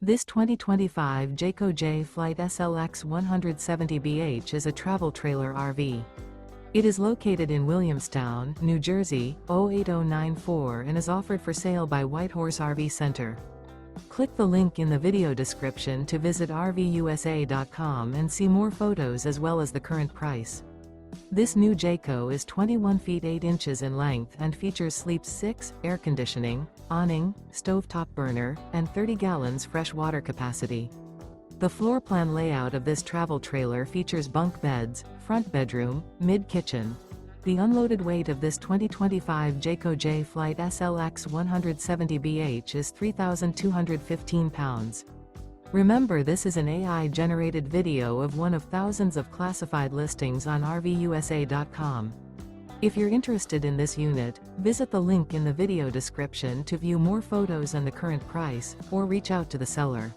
This 2025 Jayco Jay Flight SLX 170BH is a travel trailer RV. It is located in Williamstown, New Jersey, 08094 and is offered for sale by Whitehorse RV Center. Click the link in the video description to visit RVUSA.com and see more photos as well as the current price. This new Jayco is 21 feet 8 inches in length and features sleep 6, air conditioning, awning, stovetop burner, and 30 gallons fresh water capacity. The floor plan layout of this travel trailer features bunk beds, front bedroom, mid-kitchen. The unloaded weight of this 2025 Jayco Jay Flight SLX 170BH is 3,215 pounds. Remember, this is an AI-generated video of one of thousands of classified listings on RVUSA.com. If you're interested in this unit, visit the link in the video description to view more photos and the current price, or reach out to the seller.